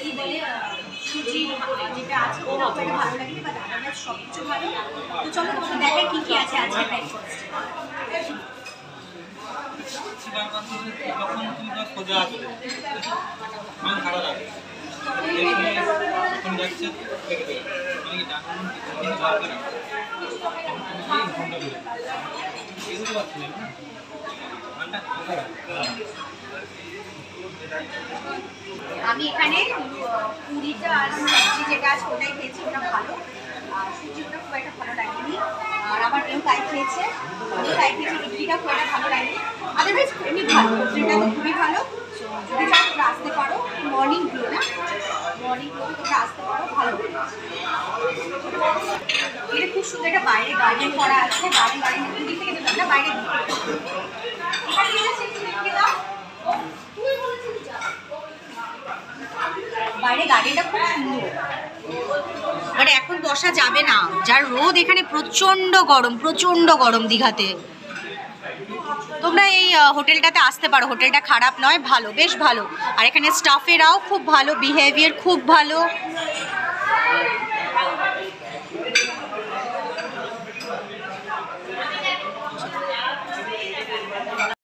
কি বলে সুজি যেটা আছে ওটা খুব একটা ভালো লাগবে, বা আদারওয়াইজ সব কিছু ভালো। তো চলো তোমাকে দেখাই কী কী আছে আজকে ব্রেকফাস্ট। আমি এখানে পুরিটা আর সবজি যেটা আছে ওটাই খেয়েছি, ওটা ভালো। আর সুজি ওটা খুব একটা ভালো লাগেনি। আর আমার কেউ তাই খেয়েছে, ইডলিটা খুব একটা ভালো লাগেনি। আদারওয়াইজ এমনি ভালো, হোটেলটা তো খুবই ভালো। যদি চাও তোমরা আসতে পারো, মর্নিং গ্লো না, মর্নিং গ্লো তোমরা আসতে পারো, ভালো। এটা খুব সুন্দর একটা বাইরে গার্ডেন করা আছে, গার্ডেন দিক থেকে যেতে না, বাইরে বাইরে গার্ডেনটা খুব সুন্দর। বাট এখন বসা যাবে না, যার রোদ এখানে প্রচণ্ড গরম দীঘাতে। তোমরা এই হোটেলটাতে আসতে পারো, হোটেলটা খারাপ নয়, ভালো, বেশ ভালো। আর এখানে স্টাফেরাও খুব ভালো, বিহেভিয়ার খুব ভালো।